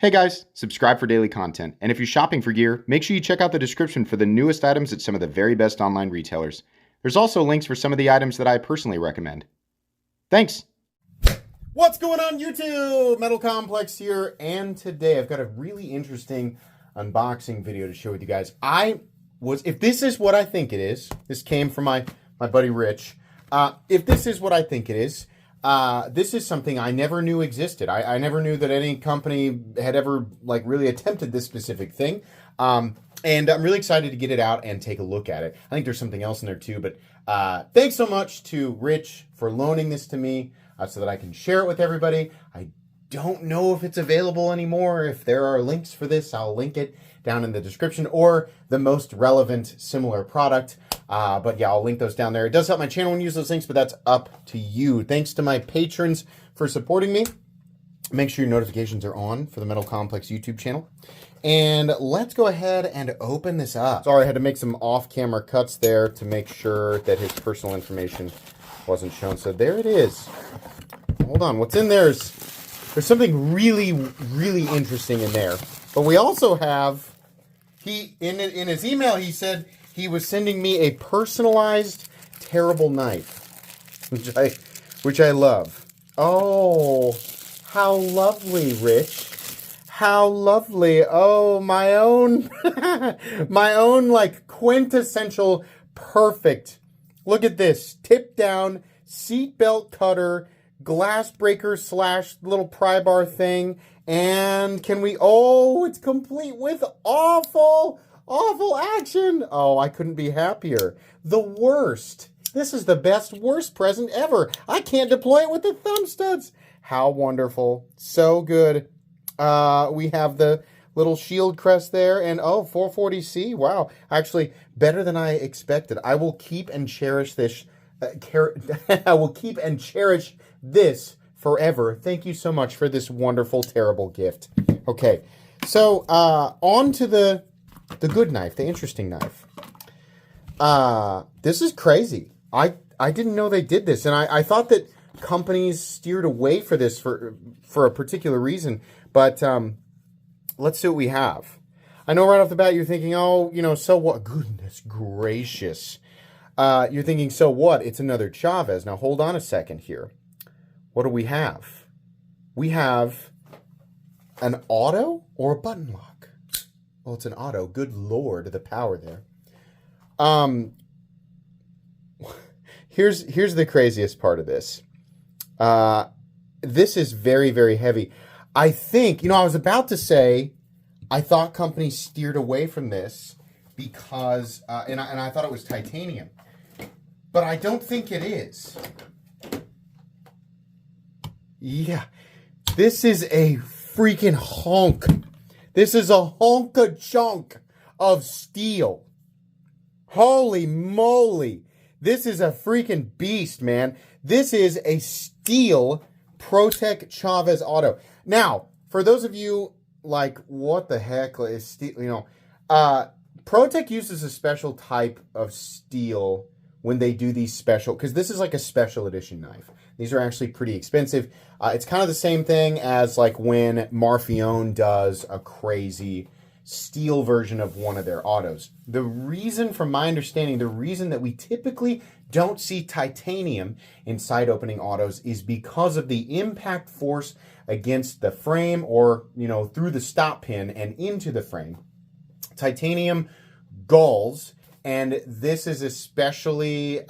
Hey guys, subscribe for daily content, and if you're shopping for gear, make sure you check out the description for the newest items at some of the very best online retailers. There's also links for some of the items that I personally recommend. Thanks! What's going on YouTube? Metal Complex here, and today I've got a really interesting unboxing video to share with you guys. If this is what I think it is, this came from my buddy Rich. If this is what I think it is, this is something I never knew existed. I never knew that any company had ever really attempted this specific thing. And I'm really excited to get it out and take a look at it. I think there's something else in there too, but thanks so much to Rich for loaning this to me so that I can share it with everybody. I don't know if it's available anymore. If there are links for this, I'll link it down in the description or the most relevant similar product. But yeah, I'll link those down there. It does help my channel when you use those links, but that's up to you. Thanks to my patrons for supporting me. Make sure your notifications are on for the Metal Complex YouTube channel. And let's go ahead and open this up. Sorry, I had to make some off-camera cuts there to make sure that his personal information wasn't shown. So there it is. Hold on, what's in there is, there's something really, really interesting in there. But we also have, in his email, he said he was sending me a personalized terrible knife, which I love. Oh, how lovely, Rich. How lovely. Oh, my own, my own quintessential perfect. Look at this. Tip down, seatbelt cutter, glass breaker / little pry bar thing. And it's complete with awful action. Oh, I couldn't be happier. The worst. This is the worst present ever. I can't deploy it with the thumb studs. How wonderful. So good. We have the little shield crest there, and 440C. Wow. Actually, better than I expected. I will keep and cherish this. I will keep and cherish this forever. Thank you so much for this wonderful, terrible gift. Okay, so on to the good knife, the interesting knife. This is crazy. I didn't know they did this, and I thought that companies steered away for this for a particular reason. But let's see what we have. I know right off the bat you're thinking, so what? Goodness gracious. You're thinking, so what? It's another Chaves. Now hold on a second here. What do we have? We have an auto or a button lock. Well, it's an auto. Good Lord, the power there. Here's the craziest part of this. This is very, very heavy. I think, I was about to say, I thought companies steered away from this because, and I thought it was titanium. But I don't think it is. Yeah, this is a freaking honk. This is a honk-a-chunk of steel. Holy moly. This is a freaking beast, man. This is a steel Protech Chaves auto. Now, for those of you what the heck is steel? Protech uses a special type of steel when they do these special, because this is like a special edition knife. These are actually pretty expensive. It's kind of the same thing as when Marfione does a crazy steel version of one of their autos. The reason, from my understanding, the reason that we typically don't see titanium in side opening autos is because of the impact force against the frame or, through the stop pin and into the frame. Titanium galls, and this is especially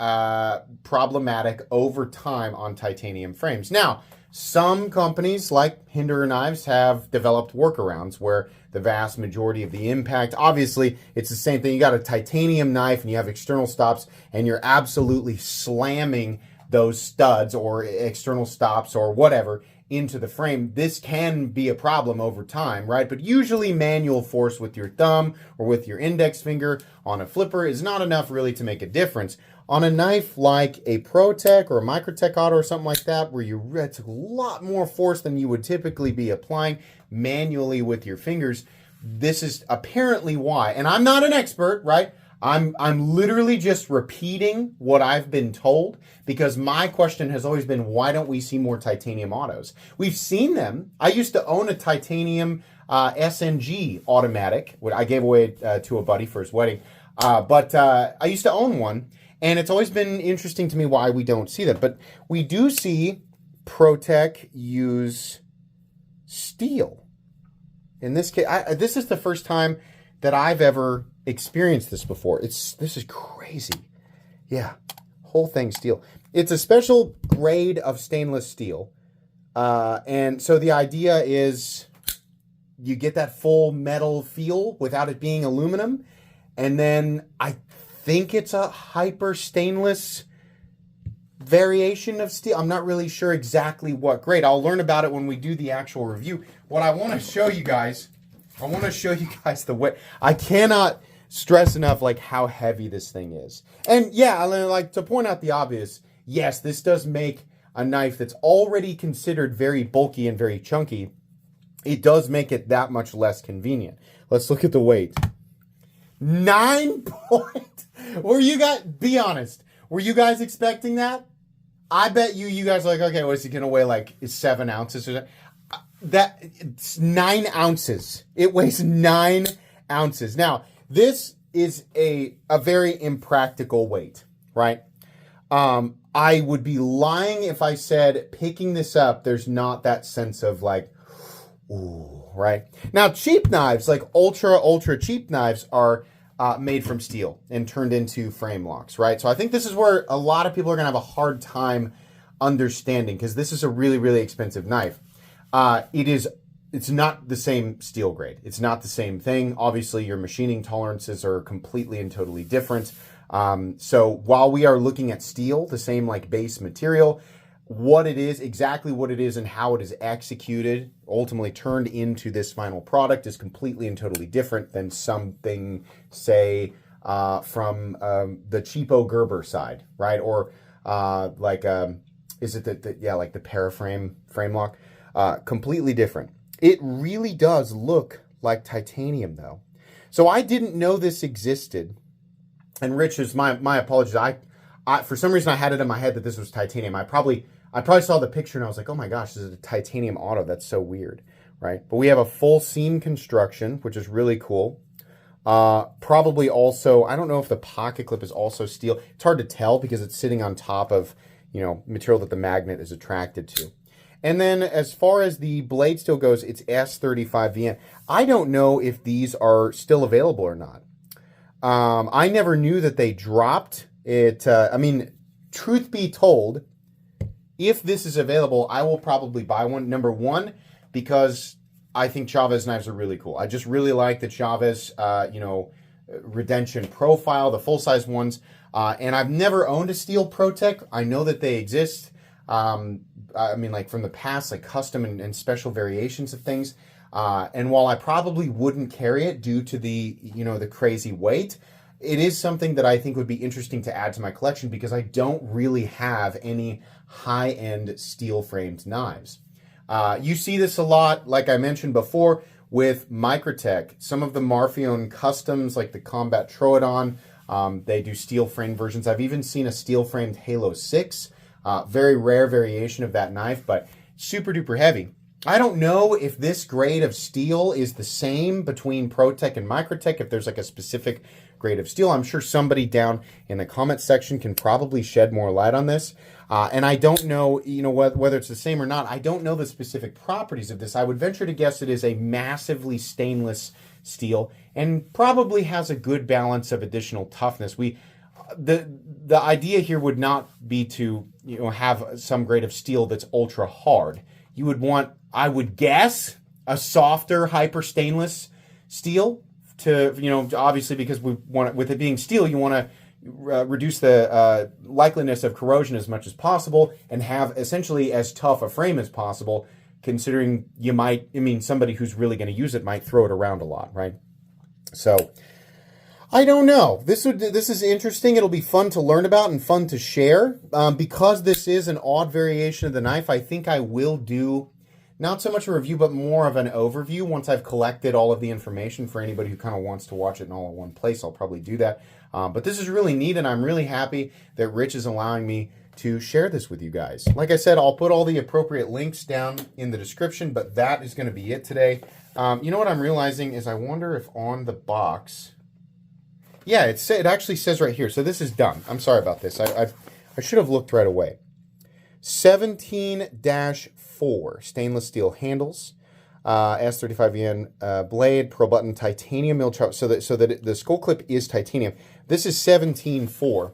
problematic over time on titanium frames. Now, some companies like Hinderer Knives have developed workarounds where the vast majority of the impact, obviously, it's the same thing. You got a titanium knife and you have external stops and you're absolutely slamming those studs or external stops or whatever into the frame. This can be a problem over time, right? But usually manual force with your thumb or with your index finger on a flipper is not enough really to make a difference. On a knife like a Protech or a Microtech auto or something like that, where it's a lot more force than you would typically be applying manually with your fingers, this is apparently why. And I'm not an expert, right? I'm literally just repeating what I've been told, because my question has always been, why don't we see more titanium autos? We've seen them. I used to own a titanium SNG automatic. What I gave away to a buddy for his wedding. But I used to own one, and it's always been interesting to me why we don't see that. But we do see Protech use steel. In this case, this is the first time that I've ever experienced this before. This is crazy. Yeah, whole thing steel. It's a special grade of stainless steel. And so the idea is you get that full metal feel without it being aluminum. And then I think it's a hyper stainless variation of steel. I'm not really sure exactly what grade. I'll learn about it when we do the actual review. What I want to show you guys, the weight. I cannot stress enough like how heavy this thing is. And yeah, like to point out the obvious, yes, this does make a knife that's already considered very bulky and very chunky. It does make it that much less convenient. Let's look at the weight. 9 point. Be honest. Were you guys expecting that? I bet you guys are like, okay, what is he going to weigh, like 7 ounces or that? It's 9 ounces. It weighs 9 ounces. Now, this is a very impractical weight, right? I would be lying if I said picking this up, there's not that sense of like, ooh, right? Now, cheap knives, like ultra cheap knives are made from steel and turned into frame locks, right? So I think this is where a lot of people are going to have a hard time understanding, because this is a really, really expensive knife. It's not the same steel grade. It's not the same thing. Obviously, your machining tolerances are completely and totally different. So while we are looking at steel, the same like base material, exactly what it is and how it is executed, ultimately turned into this final product, is completely and totally different than something, say, from the cheapo Gerber side, right? Or is it like the paraframe frame lock? Completely different. It really does look like titanium, though. So I didn't know this existed. And Rich, is my apologies. I for some reason I had it in my head that this was titanium. I probably saw the picture and I was like, oh my gosh, this is a titanium auto. That's so weird, right? But we have a full seam construction, which is really cool. Probably also, I don't know if the pocket clip is also steel. It's hard to tell because it's sitting on top of, material that the magnet is attracted to. And then as far as the blade steel goes, it's S35VN. I don't know if these are still available or not. I never knew that they dropped it. Truth be told, if this is available, I will probably buy one. Number one, because I think Chaves knives are really cool. I just really like the Chaves, Redencion profile, the full-size ones. And I've never owned a steel Protech. I know that they exist. Like from the past, like custom and special variations of things. And while I probably wouldn't carry it due to the, the crazy weight, it is something that I think would be interesting to add to my collection because I don't really have any high-end steel-framed knives. You see this a lot, like I mentioned before, with Microtech. Some of the Marfion customs, like the Combat Troodon, they do steel-framed versions. I've even seen a steel-framed Halo 6, very rare variation of that knife, but super-duper heavy. I don't know if this grade of steel is the same between Protech and Microtech, if there's like a specific grade of steel. I'm sure somebody down in the comment section can probably shed more light on this. And I don't know, whether it's the same or not. I don't know the specific properties of this. I would venture to guess it is a massively stainless steel and probably has a good balance of additional toughness. The idea here would not be to, have some grade of steel that's ultra hard. You would want, I would guess, a softer hyper stainless steel to, obviously because we want, with it being steel, you want to reduce the likeliness of corrosion as much as possible and have essentially as tough a frame as possible, considering somebody who's really going to use it might throw it around a lot, right? So I don't know. This is interesting. It'll be fun to learn about and fun to share. Because this is an odd variation of the knife, I think I will do not so much a review, but more of an overview once I've collected all of the information for anybody who kind of wants to watch it in all in one place. I'll probably do that. But this is really neat, and I'm really happy that Rich is allowing me to share this with you guys. Like I said, I'll put all the appropriate links down in the description, but that is going to be it today. You know what I'm realizing is I wonder if on the box... Yeah, it actually says right here. So this is done. I'm sorry about this. I should have looked right away. 17-4 stainless steel handles, S35VN blade, pro button, titanium mill chop, so that the skull clip is titanium. This is 17-4.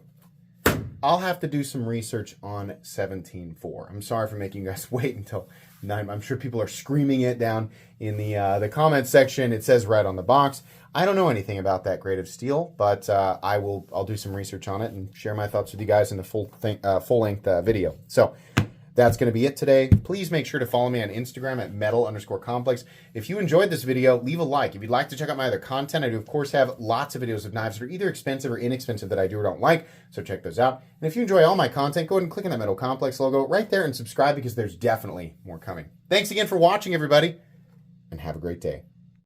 I'll have to do some research on 17-4. I'm sorry for making you guys wait until 9. I'm sure people are screaming it down in the comment section. It says right on the box. I don't know anything about that grade of steel, but I'll do some research on it and share my thoughts with you guys in the full-length video. So that's going to be it today. Please make sure to follow me on Instagram at metal_complex. If you enjoyed this video, leave a like. If you'd like to check out my other content, I do, of course, have lots of videos of knives that are either expensive or inexpensive that I do or don't like, so check those out. And if you enjoy all my content, go ahead and click on that Metal Complex logo right there and subscribe because there's definitely more coming. Thanks again for watching, everybody, and have a great day.